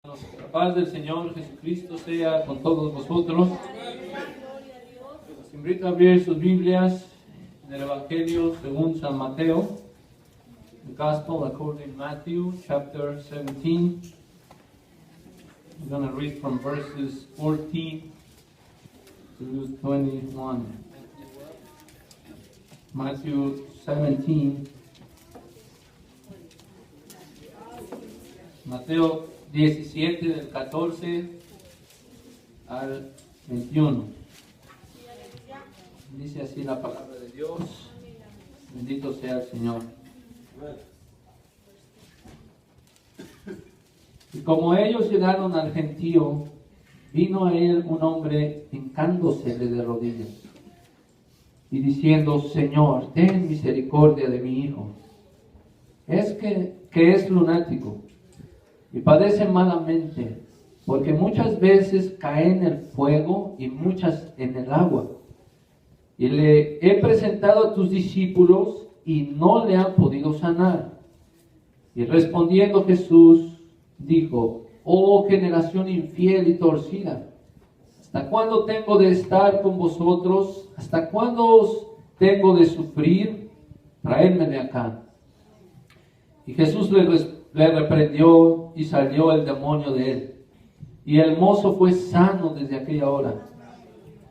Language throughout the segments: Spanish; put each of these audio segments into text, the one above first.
La paz del Señor Jesucristo sea con todos vosotros. Los invito a abrir sus Biblias en el Evangelio según San Mateo. The Gospel according to Matthew, chapter 17. I'm going to read from verses 14 to 21. Matthew 17. Mateo 17 del 14 al 21. Dice así la palabra de Dios. Bendito sea el Señor. Y como ellos llegaron al gentío, vino a él un hombre hincándosele de rodillas y diciendo: Señor, ten misericordia de mi hijo, es que es lunático y padece malamente, porque muchas veces cae en el fuego y muchas en el agua. Y le he presentado a tus discípulos y no le han podido sanar. Y respondiendo Jesús dijo: Oh generación infiel y torcida, ¿hasta cuándo tengo de estar con vosotros? ¿Hasta cuándo os tengo de sufrir? Traédmele acá. Y Jesús le reprendió y salió el demonio de él. Y el mozo fue sano desde aquella hora.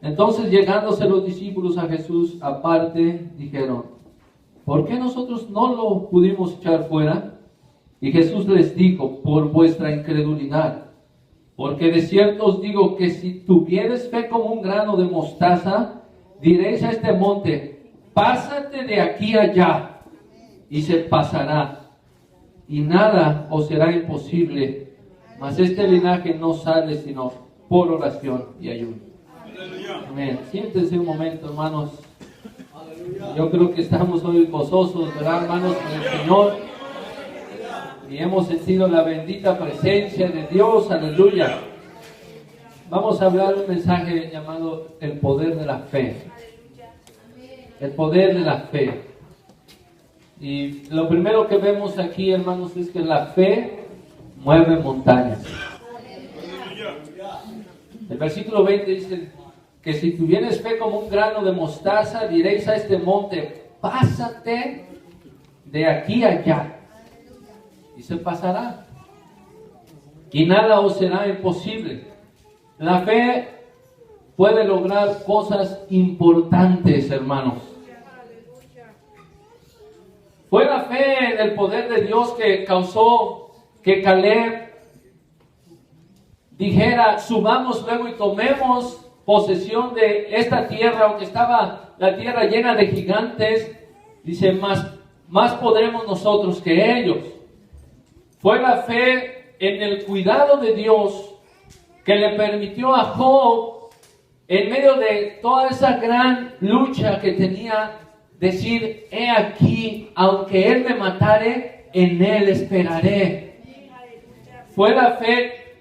Entonces, llegándose los discípulos a Jesús aparte, dijeron: ¿por qué nosotros no lo pudimos echar fuera? Y Jesús les dijo: por vuestra incredulidad. Porque de cierto os digo que si tuviereis fe como un grano de mostaza, diréis a este monte: pásate de aquí allá, y se pasará. Y nada os será imposible. Mas este linaje no sale sino por oración y ayuno. Amén. Siéntense un momento, hermanos. Yo creo que estamos hoy gozosos, ¿verdad, hermanos? Con el Señor. Y hemos sentido la bendita presencia de Dios. Aleluya. Vamos a hablar un mensaje llamado el poder de la fe. El poder de la fe. Y lo primero que vemos aquí, hermanos, es que la fe mueve montañas. El versículo 20 dice que si tuvieres fe como un grano de mostaza, diréis a este monte: pásate de aquí allá, y se pasará, y nada os será imposible. La fe puede lograr cosas importantes, hermanos. Fue la fe en el poder de Dios que causó que Caleb dijera: subamos luego y tomemos posesión de esta tierra, aunque estaba la tierra llena de gigantes. Dice: más podremos nosotros que ellos. Fue la fe en el cuidado de Dios que le permitió a Job, en medio de toda esa gran lucha que tenía, decir: he aquí, aunque él me matare, en él esperaré. Fue la fe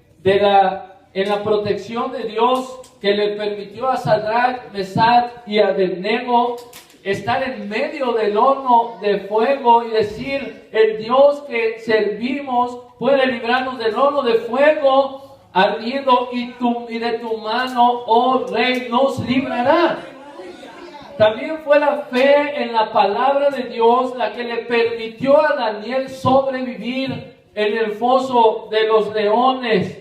en la protección de Dios que le permitió a Sadrach, Mesach y Abednego estar en medio del horno de fuego y decir: el Dios que servimos puede librarnos del horno de fuego ardiendo, y de tu mano, oh Rey, nos librará. También fue la fe en la palabra de Dios la que le permitió a Daniel sobrevivir en el foso de los leones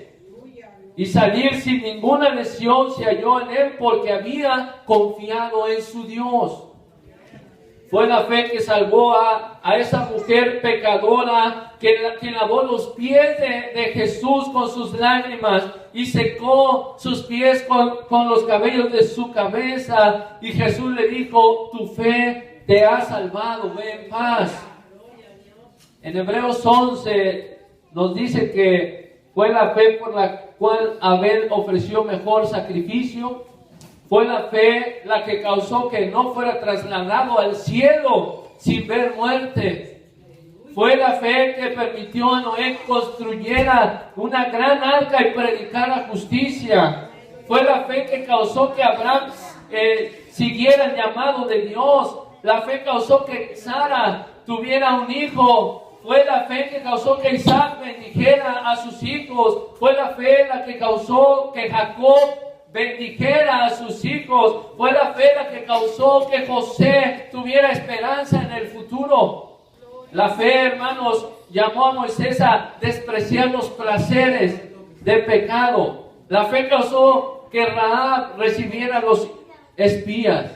y salir sin ninguna lesión. Se halló en él porque había confiado en su Dios. Fue la fe que salvó a esa mujer pecadora que lavó los pies de Jesús con sus lágrimas y secó sus pies con los cabellos de su cabeza. Y Jesús le dijo: tu fe te ha salvado, ve en paz. En Hebreos 11 nos dice que fue la fe por la cual Abel ofreció mejor sacrificio. Fue la fe la que causó que no fuera trasladado al cielo sin ver muerte. Fue la fe que permitió a Noé construyera una gran arca y predicara justicia. Fue la fe que causó que Abraham siguiera el llamado de Dios. La fe causó que Sara tuviera un hijo. fue la fe que causó que Isaac bendijera a sus hijos. Fue la fe la que causó que Jacob bendijera a sus hijos. Fue la fe la que causó que José tuviera esperanza en el futuro. La fe, hermanos, llamó a Moisés a despreciar los placeres del pecado. La fe causó que Rahab recibiera los espías.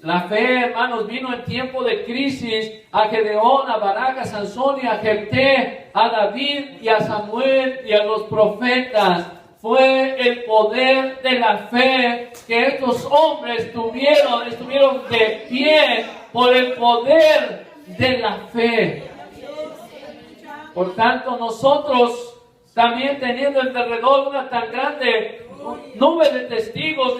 La fe, hermanos, vino en tiempo de crisis a Gedeón, a Barak, a Sansón y a Jefté, a David y a Samuel y a los profetas. Fue el poder de la fe que estos hombres estuvieron de pie por el poder de la fe. Por tanto, nosotros también teniendo en derredor una tan grande nube de testigos,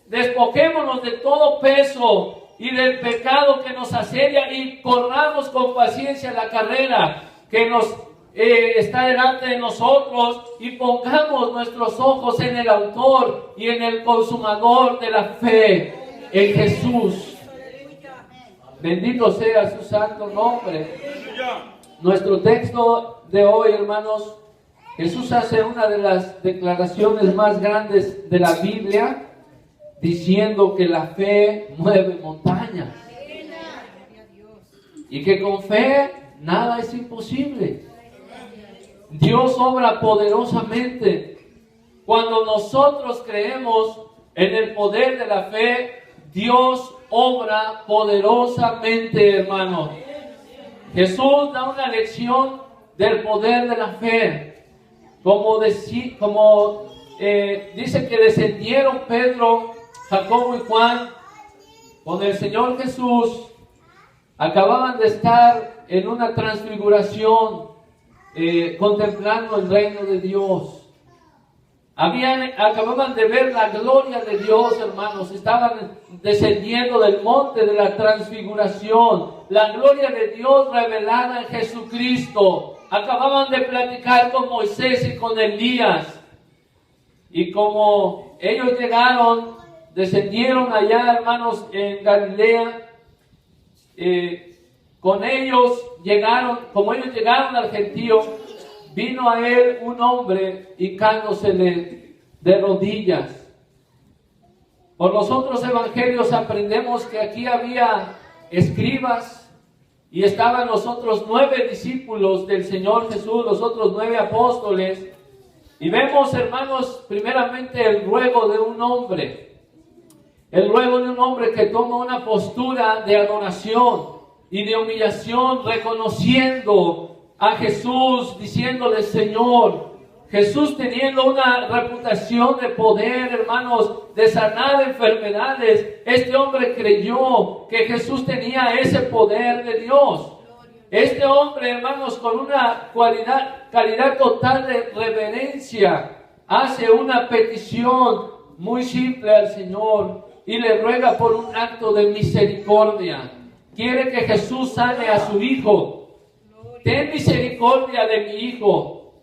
despojémonos de todo peso y del pecado que nos asedia y corramos con paciencia la carrera que nos está delante de nosotros y pongamos nuestros ojos en el autor y en el consumador de la fe, en Jesús. Bendito sea su santo nombre. Nuestro texto de hoy, hermanos, Jesús hace una de las declaraciones más grandes de la Biblia, diciendo que la fe mueve montañas y que con fe nada es imposible. Dios obra poderosamente. Cuando nosotros creemos en el poder de la fe, Dios obra poderosamente, hermanos. Jesús da una lección del poder de la fe. Como dice que descendieron Pedro, Jacobo y Juan con el Señor Jesús. Acababan de estar en una transfiguración, contemplando el reino de Dios. Acababan de ver la gloria de Dios, hermanos. Estaban descendiendo del monte de la transfiguración, la gloria de Dios revelada en Jesucristo. Acababan de platicar con Moisés y con Elías. Y como ellos descendieron allá, hermanos, en Galilea, como ellos llegaron al gentío, vino a él un hombre hincándosele de rodillas. Por los otros evangelios aprendemos que aquí había escribas y estaban los otros 9 discípulos del Señor Jesús, los otros 9 apóstoles. Y vemos, hermanos, primeramente el ruego de un hombre. El ruego de un hombre que toma una postura de adoración y de humillación, reconociendo a Jesús, diciéndole Señor. Jesús teniendo una reputación de poder, hermanos, de sanar enfermedades. Este hombre creyó que Jesús tenía ese poder de Dios. Este hombre, hermanos, con una calidad total de reverencia, hace una petición muy simple al Señor y le ruega por un acto de misericordia. Quiere que Jesús sane a su hijo. Ten misericordia de mi hijo.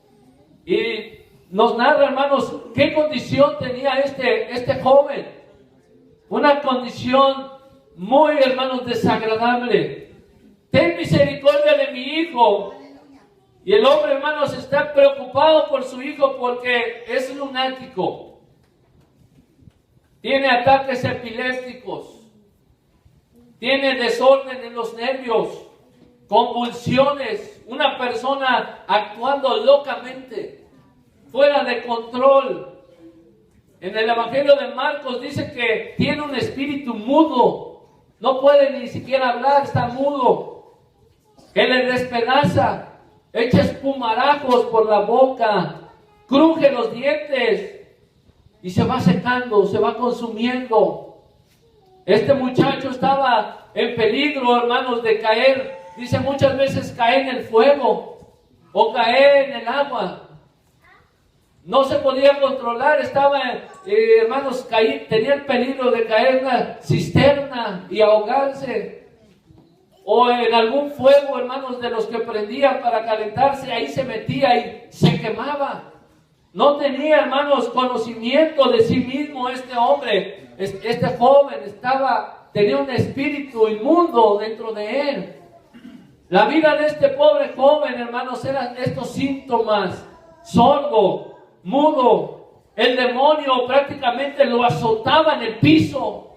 Y nos narra, hermanos, qué condición tenía este joven. Una condición muy, hermanos, desagradable. Ten misericordia de mi hijo. Y el hombre, hermanos, está preocupado por su hijo porque es lunático. Tiene ataques epilépticos. Tiene desorden en los nervios, convulsiones, una persona actuando locamente, fuera de control. En el Evangelio de Marcos dice que tiene un espíritu mudo, no puede ni siquiera hablar, está mudo, que le despedaza, echa espumarajos por la boca, cruje los dientes y se va secando, se va consumiendo. Este muchacho estaba en peligro, hermanos, de caer. Dice, muchas veces cae en el fuego o cae en el agua. No se podía controlar, estaba, hermanos, tenía el peligro de caer en una cisterna y ahogarse. O en algún fuego, hermanos, de los que prendían para calentarse, ahí se metía y se quemaba. No tenía, hermanos, conocimiento de sí mismo este hombre, este joven, tenía un espíritu inmundo dentro de él. La vida de este pobre joven, hermanos, eran estos síntomas: sordo, mudo. El demonio prácticamente lo azotaba en el piso.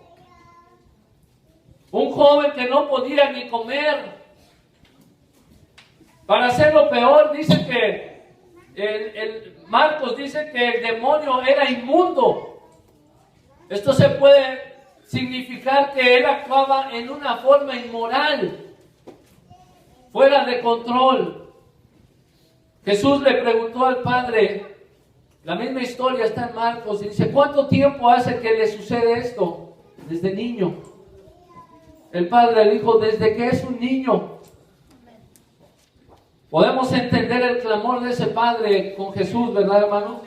Un joven que no podía ni comer. Para hacerlo peor, dice que Marcos dice que el demonio era inmundo. Esto se puede significar que él actuaba en una forma inmoral, fuera de control. Jesús le preguntó al padre, la misma historia está en Marcos, y dice: ¿cuánto tiempo hace que le sucede esto? Desde niño. El padre le dijo: desde que es un niño. Podemos entender el clamor de ese padre con Jesús, ¿verdad, hermano?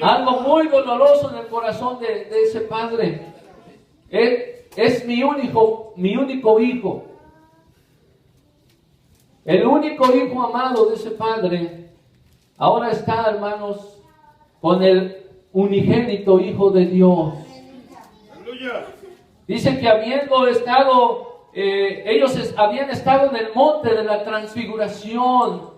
Algo muy doloroso en el corazón de ese padre. Él es mi único hijo. El único hijo amado de ese padre ahora está, hermanos, con el unigénito Hijo de Dios. Dice que habiendo estado, ellos habían estado en el monte de la transfiguración,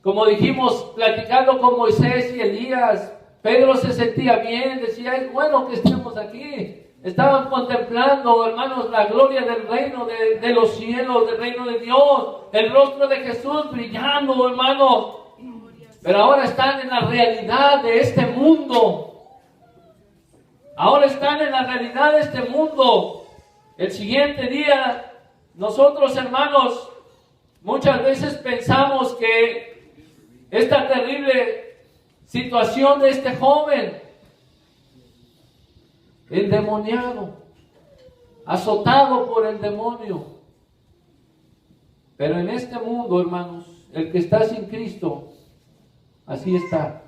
como dijimos, platicando con Moisés y Elías. Pedro se sentía bien, decía: es bueno que estemos aquí. Estaban contemplando, hermanos, la gloria del reino de los cielos, del reino de Dios, el rostro de Jesús brillando, hermanos. Pero ahora están en la realidad de este mundo. Ahora están en la realidad de este mundo. El siguiente día, nosotros, hermanos, muchas veces pensamos que esta terrible situación de este joven, endemoniado, azotado por el demonio. Pero en este mundo, hermanos, el que está sin Cristo, así está,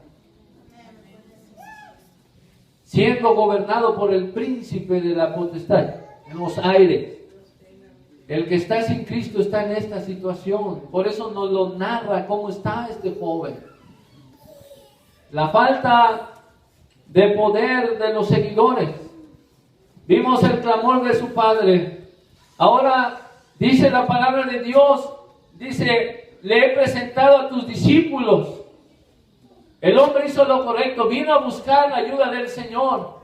siendo gobernado por el príncipe de la potestad en los aires. El que está sin Cristo está en esta situación. Por eso nos lo narra cómo está este joven. La falta de poder de los seguidores. Vimos el clamor de su padre. Ahora dice la palabra de Dios, dice: le he presentado a tus discípulos. El hombre hizo lo correcto, vino a buscar la ayuda del Señor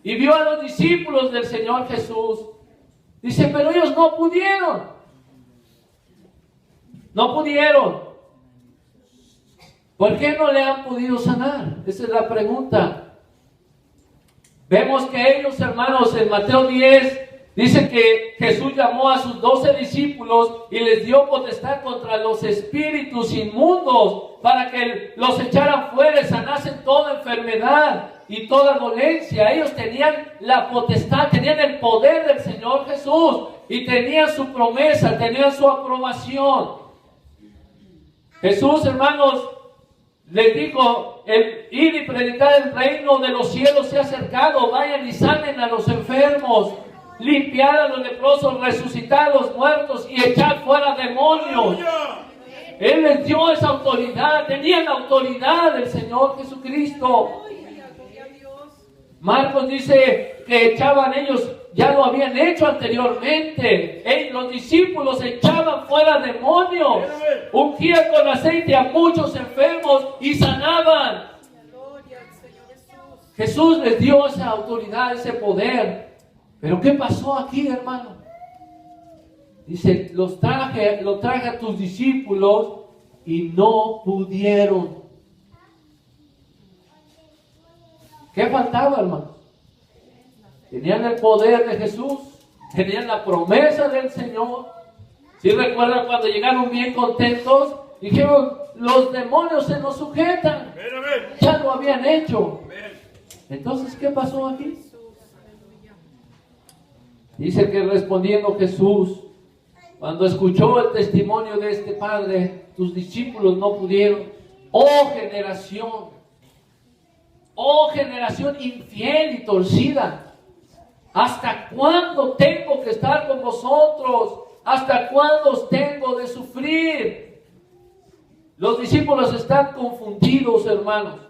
y vio a los discípulos del Señor Jesús. Dice: pero ellos no pudieron. No pudieron. ¿Por qué no le han podido sanar? Esa es la pregunta. Vemos que ellos, hermanos, en Mateo 10, dice que Jesús llamó a sus 12 discípulos y les dio potestad contra los espíritus inmundos para que los echaran fuera y sanasen toda enfermedad y toda dolencia. Ellos tenían la potestad, tenían el poder del Señor Jesús y tenían su promesa, tenían su aprobación. Jesús, hermanos, les dijo: ir y predicar el reino de los cielos se ha acercado, vayan y sanen a los enfermos, limpiar a los leprosos, resucitar a los muertos y echar fuera demonios. Él les dio esa autoridad, tenían la autoridad del Señor Jesucristo. Marcos dice que echaban ellos, ya lo habían hecho anteriormente. Los discípulos echaban fuera demonios, ungían con aceite a muchos enfermos y sanaban. Jesús les dio esa autoridad, ese poder. Pero ¿qué pasó aquí, hermano? Dice: lo traje a tus discípulos y no pudieron. ¿Qué faltaba, hermano? Tenían el poder de Jesús, tenían la promesa del Señor. Si recuerdan cuando llegaron bien contentos, dijeron: los demonios se nos sujetan. Ya lo habían hecho. Entonces, ¿qué pasó aquí? Dice que respondiendo Jesús, cuando escuchó el testimonio de este padre, tus discípulos no pudieron. Oh generación infiel y torcida, ¿hasta cuándo tengo que estar con vosotros? ¿Hasta cuándo os tengo de sufrir? Los discípulos están confundidos, hermanos.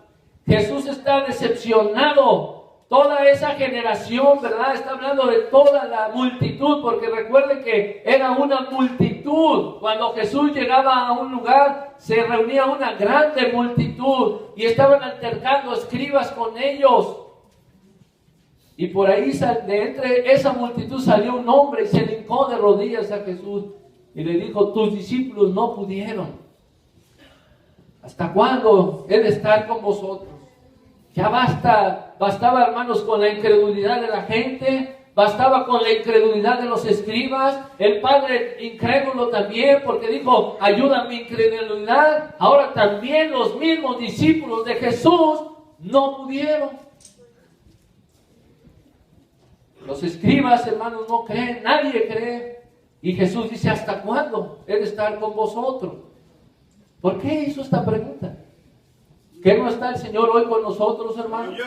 Jesús está decepcionado toda esa generación, ¿verdad? Está hablando de toda la multitud, porque recuerden que era una multitud. Cuando Jesús llegaba a un lugar, se reunía una grande multitud y estaban altercando escribas con ellos. Y por ahí, de entre esa multitud, salió un hombre y se le hincó de rodillas a Jesús y le dijo: tus discípulos no pudieron. ¿Hasta cuándo he de estar con vosotros? Ya bastaba, hermanos, con la incredulidad de la gente, bastaba con la incredulidad de los escribas, el padre incrédulo también, porque dijo: ayuda a mi incredulidad. Ahora también los mismos discípulos de Jesús no pudieron. Los escribas, hermanos, no creen, nadie cree. Y Jesús dice: ¿hasta cuándo he de estar con vosotros? ¿Por qué hizo esta pregunta? ¿Qué no está el Señor hoy con nosotros, hermanos?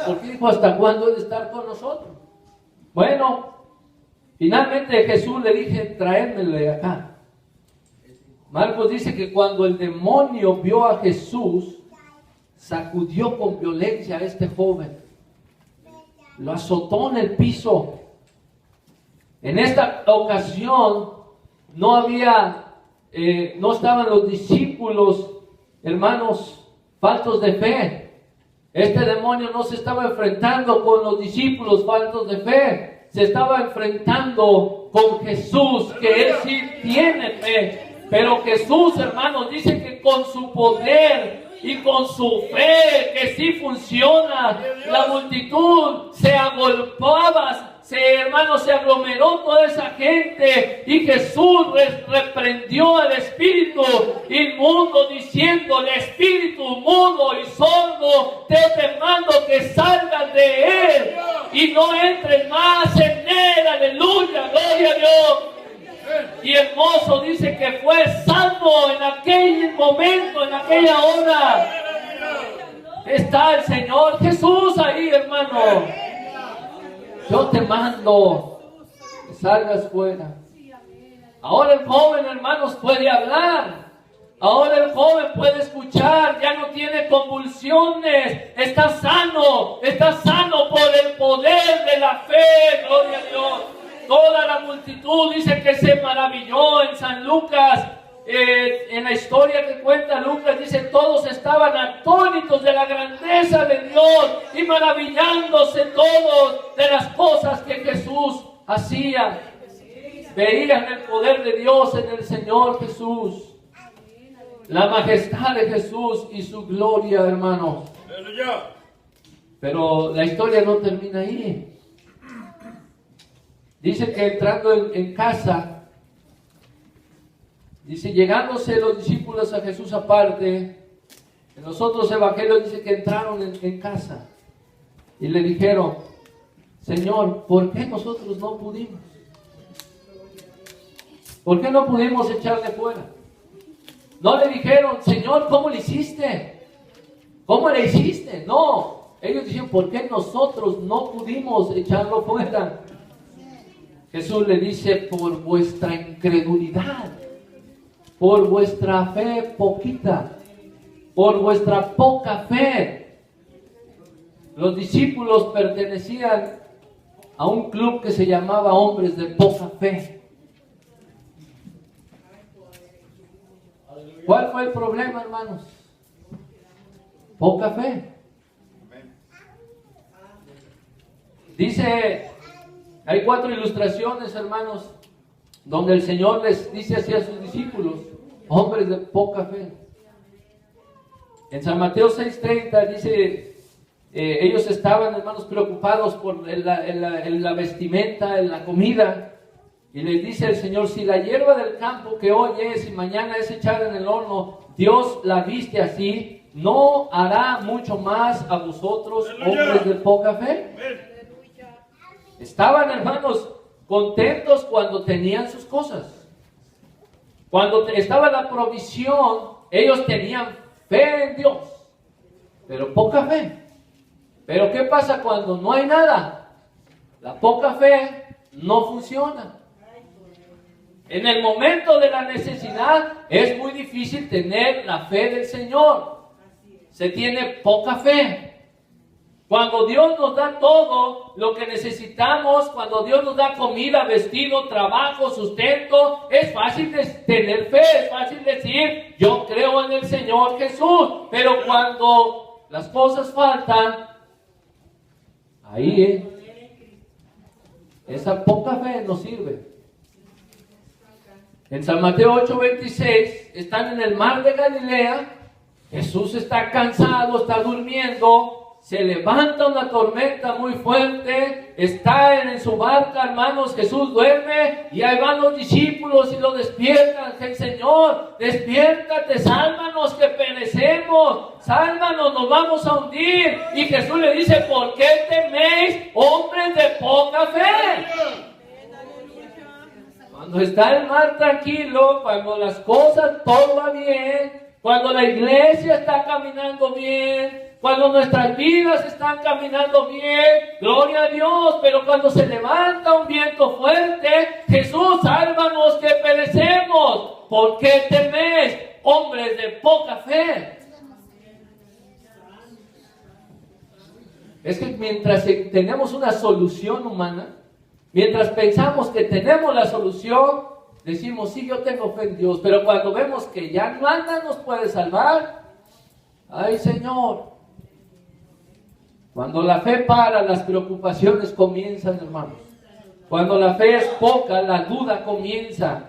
¿Por qué dijo: ¿hasta cuándo he de estar con nosotros? Bueno, finalmente Jesús le dije: traédmele acá. Marcos dice que cuando el demonio vio a Jesús, sacudió con violencia a este joven, lo azotó en el piso. En esta ocasión no estaban los discípulos, hermanos, faltos de fe. Este demonio no se estaba enfrentando con los discípulos faltos de fe, se estaba enfrentando con Jesús, que él sí tiene fe. Pero Jesús, hermanos, dice que con su poder y con su fe, que sí funciona, la multitud se agolpaba, hermanos, se aglomeró toda esa gente, y Jesús reprendió al espíritu inmundo, diciendo: el espíritu mudo y sordo, te mando que salgas de él y no entres más en él. Aleluya, gloria a Dios. Y el mozo dice que fue sano en aquel momento, en aquella hora. Está el Señor Jesús ahí, hermano. Yo te mando que salgas fuera. Ahora el joven, hermanos, puede hablar. Ahora el joven puede escuchar. Ya no tiene convulsiones. Está sano por el poder de la fe. Gloria a Dios. Toda la multitud dice que se maravilló. En San Lucas, en la historia que cuenta Lucas, dice: todos estaban atónitos de la grandeza de Dios y maravillándose todos de las cosas que Jesús hacía. Veían el poder de Dios en el Señor Jesús, la majestad de Jesús y su gloria, hermanos. Pero la historia no termina ahí. Dice que entrando en casa, dice, llegándose los discípulos a Jesús aparte, en los otros evangelios dice que entraron en casa y le dijeron: Señor, ¿por qué nosotros no pudimos? ¿Por qué no pudimos echarle fuera? No le dijeron: Señor, ¿cómo le hiciste? ¿Cómo le hiciste? No, ellos dijeron: ¿por qué nosotros no pudimos echarlo fuera? Jesús le dice: por vuestra incredulidad, por vuestra fe poquita, por vuestra poca fe. Los discípulos pertenecían a un club que se llamaba hombres de poca fe. ¿Cuál fue el problema, hermanos? Poca fe. Dice, hay 4 ilustraciones, hermanos, donde el Señor les dice así a sus discípulos: hombres de poca fe. En San Mateo 6:30 dice, ellos estaban, hermanos, preocupados por la vestimenta, en la comida, y les dice el Señor: si la hierba del campo que hoy es y mañana es echada en el horno, Dios la viste así, ¿no hará mucho más a vosotros, hombres de poca fe? Estaban, hermanos, contentos cuando tenían sus cosas. Cuando estaba la provisión, ellos tenían fe en Dios, pero poca fe. Pero ¿qué pasa cuando no hay nada? La poca fe no funciona. En el momento de la necesidad es muy difícil tener la fe del Señor. Se tiene poca fe. Cuando Dios nos da todo lo que necesitamos, cuando Dios nos da comida, vestido, trabajo, sustento, es fácil tener fe, es fácil decir, yo creo en el Señor Jesús. Pero cuando las cosas faltan, ahí esa poca fe nos sirve. En San Mateo 8:26, están en el mar de Galilea, Jesús está cansado, está durmiendo, se levanta una tormenta muy fuerte, está en su barca, hermanos, Jesús duerme y ahí van los discípulos y lo despiertan. El Señor, despiértate, sálvanos que perecemos, sálvanos, nos vamos a hundir. Y Jesús le dice, ¿por qué teméis, hombres de poca fe? Cuando está el mar tranquilo, cuando las cosas todo va bien, cuando la iglesia está caminando bien, cuando nuestras vidas están caminando bien, gloria a Dios. Pero cuando se levanta un viento fuerte, Jesús, sálvanos que perecemos. ¿Por qué teméis, hombres de poca fe? Es que mientras tenemos una solución humana, mientras pensamos que tenemos la solución, decimos, sí, yo tengo fe en Dios. Pero cuando vemos que ya nada nos puede salvar, ay, Señor. Cuando la fe para, las preocupaciones comienzan, hermanos. Cuando la fe es poca, la duda comienza.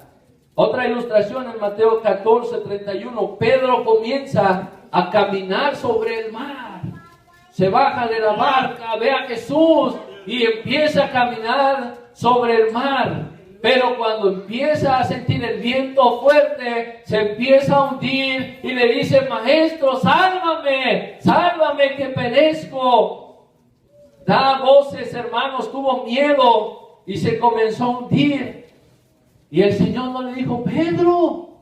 Otra ilustración en Mateo 14:31. Pedro comienza a caminar sobre el mar. Se baja de la barca, ve a Jesús y empieza a caminar sobre el mar. Pero cuando empieza a sentir el viento fuerte, se empieza a hundir y le dice, Maestro, sálvame, sálvame que perezco. Da voces, hermanos, tuvo miedo y se comenzó a hundir. Y el Señor no le dijo, Pedro,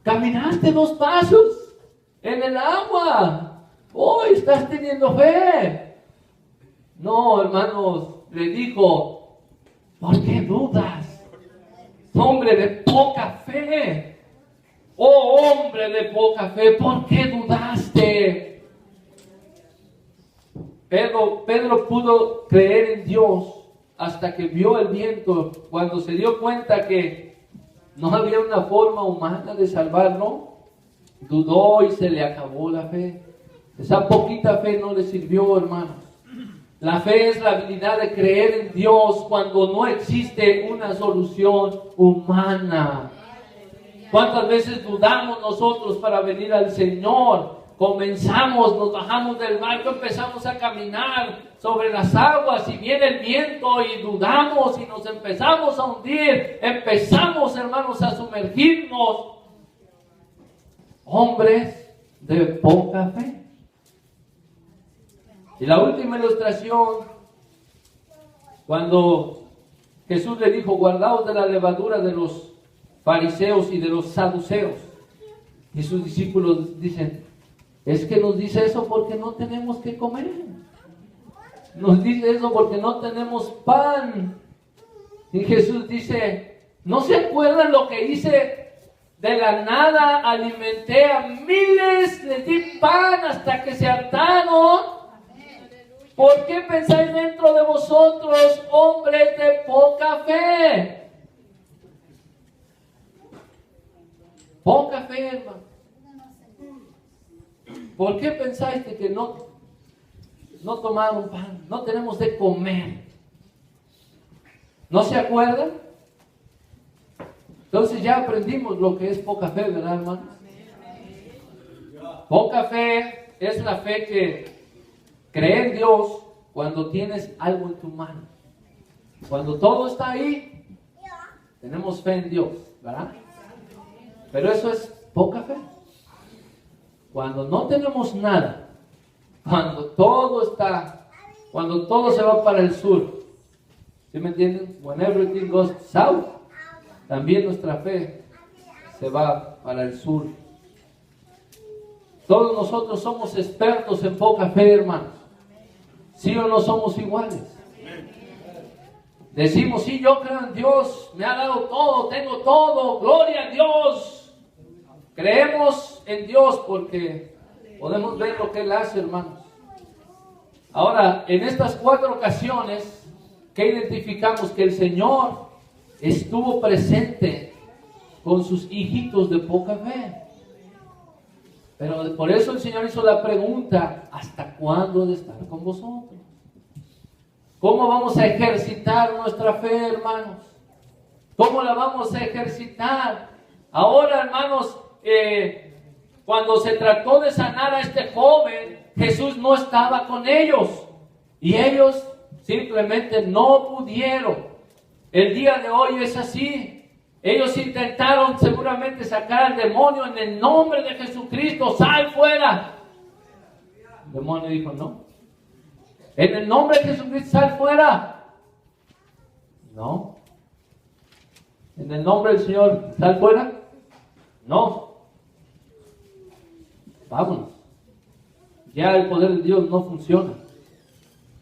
caminaste 2 pasos en el agua. Hoy estás teniendo fe. No, hermanos, le dijo, ¿por qué dudas? Hombre de poca fe. Oh, hombre de poca fe, ¿por qué dudaste? Pedro pudo creer en Dios hasta que vio el viento. Cuando se dio cuenta que no había una forma humana de salvarlo, dudó y se le acabó la fe. Esa poquita fe no le sirvió, hermanos. La fe es la habilidad de creer en Dios cuando no existe una solución humana. ¿Cuántas veces dudamos nosotros para venir al Señor? Comenzamos, nos bajamos del barco, empezamos a caminar sobre las aguas y viene el viento y dudamos y nos empezamos a hundir. Empezamos, hermanos, a sumergirnos. Hombres de poca fe. Y la última ilustración, cuando Jesús le dijo, guardaos de la levadura de los fariseos y de los saduceos. Y sus discípulos dicen, es que nos dice eso porque no tenemos que comer. Nos dice eso porque no tenemos pan. Y Jesús dice, ¿no se acuerdan lo que hice? De la nada alimenté a miles, les di pan hasta que se hartaron. ¿Por qué pensáis dentro de vosotros, hombres de poca fe? Poca fe, hermano. ¿Por qué pensáis que no tomaron pan? No tenemos de comer. ¿No se acuerdan? Entonces ya aprendimos lo que es poca fe, ¿verdad, hermanos? Poca fe es la fe que cree en Dios cuando tienes algo en tu mano. Cuando todo está ahí, tenemos fe en Dios, ¿verdad? Pero eso es poca fe. Cuando no tenemos nada, cuando todo se va para el sur, ¿sí me entienden? When everything goes south, también nuestra fe se va para el sur. Todos nosotros somos expertos en poca fe, hermanos. ¿Sí o no somos iguales? Decimos, sí, yo creo en Dios, me ha dado todo, tengo todo, gloria a Dios. Creemos en Dios porque podemos ver lo que Él hace, hermanos. Ahora, en estas 4 ocasiones, ¿qué identificamos? Que el Señor estuvo presente con sus hijitos de poca fe. Pero por eso el Señor hizo la pregunta: ¿hasta cuándo he de estar con vosotros? ¿Cómo vamos a ejercitar nuestra fe, hermanos? ¿Cómo la vamos a ejercitar? Ahora, hermanos, cuando se trató de sanar a este joven, Jesús no estaba con ellos. Y ellos simplemente no pudieron. El día de hoy es así. Ellos intentaron seguramente sacar al demonio en el nombre de Jesucristo. ¡Sal fuera! El demonio dijo no. En el nombre de Jesucristo, sal fuera. No. En el nombre del Señor, sal fuera. No. Vámonos. Ya el poder de Dios no funciona.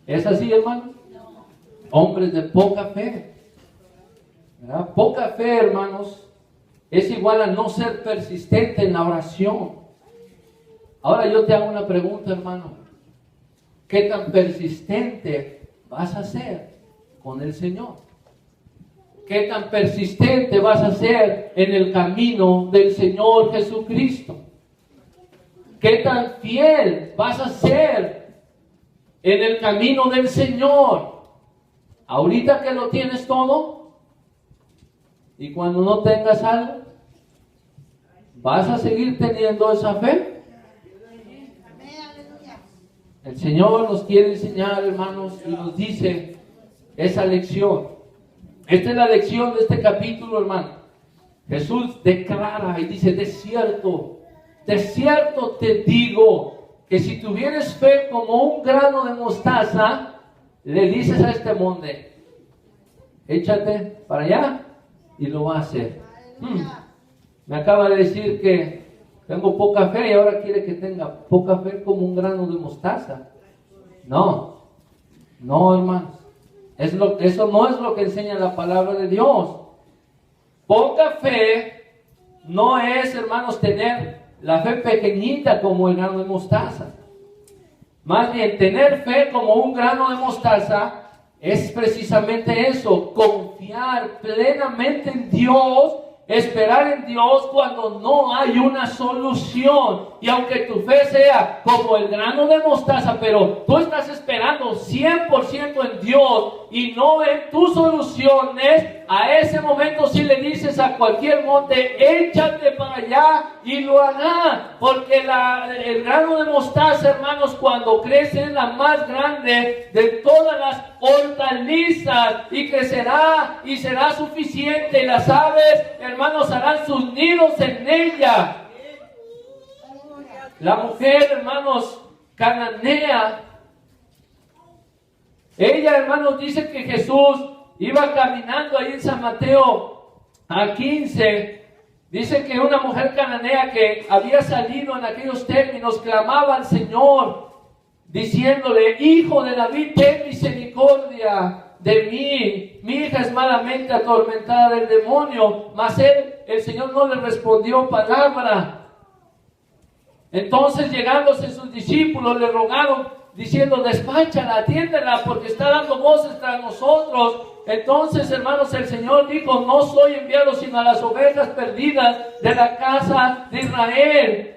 ¿Es así, hermano? Hombres de poca fe. ¿Verdad? Poca fe, hermanos, es igual a no ser persistente en la oración. Ahora yo te hago una pregunta, hermano. ¿Qué tan persistente vas a ser con el Señor? ¿Qué tan persistente vas a ser en el camino del Señor Jesucristo? ¿Qué tan fiel vas a ser en el camino del Señor? Ahorita que lo tienes todo, y cuando no tengas algo, ¿vas a seguir teniendo esa fe? El Señor nos quiere enseñar, hermanos, y nos dice esa lección. Esta es la lección de este capítulo, hermano. Jesús declara y dice: de cierto te digo, que si tuvieres fe como un grano de mostaza, le dices a este monte: échate para allá, y lo va a hacer. Me acaba de decir que tengo poca fe y ahora quiere que tenga poca fe como un grano de mostaza. No, hermanos. Eso no es lo que enseña la palabra de Dios. Poca fe no es, hermanos, tener la fe pequeñita como el grano de mostaza. Más bien, tener fe como un grano de mostaza es precisamente eso: confiar plenamente en Dios, esperar en Dios cuando no hay una solución. Y aunque tu fe sea como el grano de mostaza, pero tú estás esperando 100% en Dios y no en tus soluciones, a ese momento sí le dices a cualquier monte: échate para allá, y lo hará. Porque el grano de mostaza, hermanos, cuando crece, es la más grande de todas las hortalizas, y crecerá y será suficiente. Las aves, hermanos, harán sus nidos en ella. La mujer, hermanos, cananea, ella, hermanos, dice que Jesús iba caminando ahí en San Mateo a 15. Dice que una mujer cananea que había salido en aquellos términos clamaba al Señor, diciéndole: Hijo de David, ten misericordia de mí, mi hija es malamente atormentada del demonio. Mas el Señor no le respondió palabra. Entonces, llegándose sus discípulos, le rogaron, diciendo: despáchala, atiéndela, porque está dando voces tras nosotros. Entonces, hermanos, el Señor dijo: no soy enviado sino a las ovejas perdidas de la casa de Israel.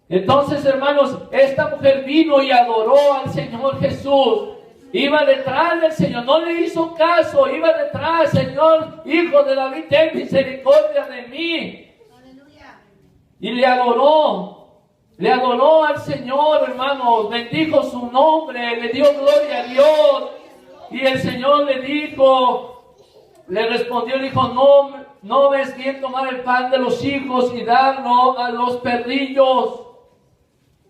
Entonces, hermanos, esta mujer vino y adoró al Señor Jesús. Iba detrás del Señor, no le hizo caso, iba detrás: Señor, Hijo de David, ten misericordia de mí. Aleluya. Y le adoró al Señor, hermanos, bendijo su nombre, le dio gloria a Dios. Y el Señor le respondió, dijo: no ves bien tomar el pan de los hijos y darlo a los perrillos.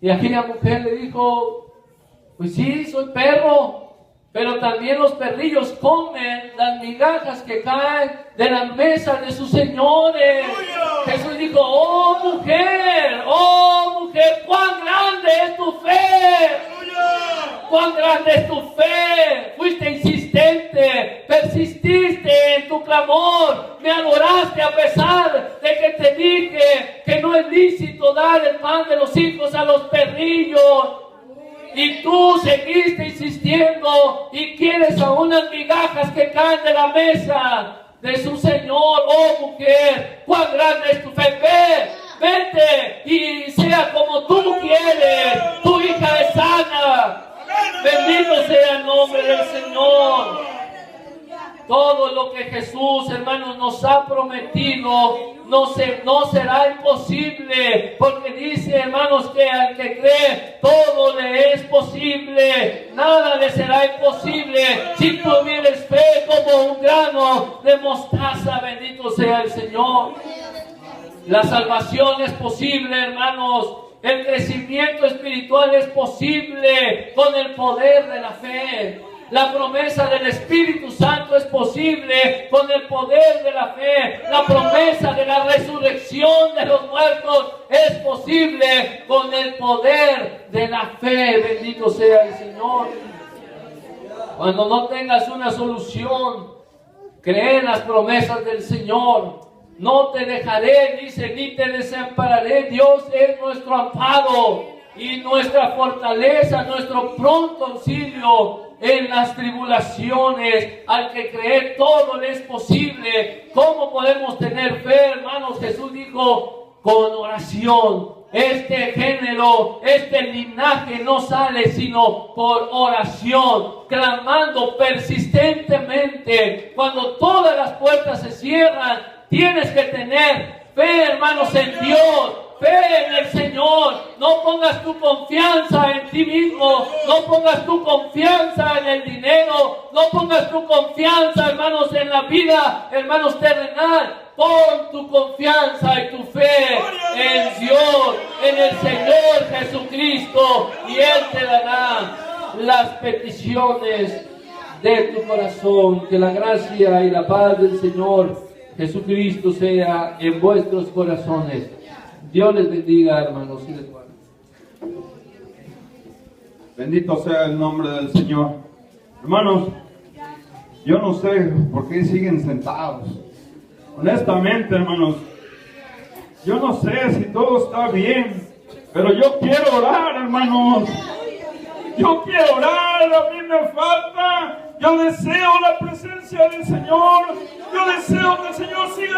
Y aquella mujer le dijo: pues sí, soy perro, pero también los perrillos comen las migajas que caen de la mesa de sus señores. Jesús dijo: oh mujer, cuán grande es tu fe. Cuán grande es tu fe. Fuiste insistente, persististe en tu clamor, me adoraste a pesar de que te dije que no es lícito dar el pan de los hijos a los perrillos. y tú seguiste insistiendo y quieres a unas migajas que caen de la mesa de su Señor. Oh mujer, cuán grande es tu fe. Vete y sea como tú quieres. Tu hija es sana. Bendito sea el nombre del Señor. Todo lo que Jesús, hermanos, nos ha prometido no será imposible, porque dice, hermanos, que al que cree todo le es posible. Nada le será imposible si tuvieres fe como un grano de mostaza. Bendito sea el Señor. La salvación es posible, hermanos. El crecimiento espiritual es posible con el poder de la fe. La promesa del Espíritu Santo es posible con el poder de la fe. La promesa de la resurrección de los muertos es posible con el poder de la fe. Bendito sea el Señor. Cuando no tengas una solución, cree en las promesas del Señor. No te dejaré, dice, ni te desampararé. Dios es nuestro amparo y nuestra fortaleza, nuestro pronto auxilio en las tribulaciones. Al que cree todo le es posible. ¿Cómo podemos tener fe, hermanos? Jesús dijo, con oración. Este género, este linaje no sale sino por oración, clamando persistentemente. Cuando todas las puertas se cierran, tienes que tener fe, hermanos, en Dios. Fe en el Señor. No pongas tu confianza en ti mismo. No pongas tu confianza en el dinero. No pongas tu confianza, hermanos, en la vida, hermanos, terrenal. Pon tu confianza y tu fe en Dios, en el Señor Jesucristo, y Él te dará las peticiones de tu corazón. Que la gracia y la paz del Señor Jesucristo sea en vuestros corazones. Dios les bendiga, hermanos, y les guarde. Bendito sea el nombre del Señor. Hermanos, yo no sé por qué siguen sentados. Honestamente, hermanos, yo no sé si todo está bien, pero yo quiero orar, hermanos. Yo quiero orar, a mí me falta. Yo deseo la presencia del Señor. Yo deseo que el Señor siga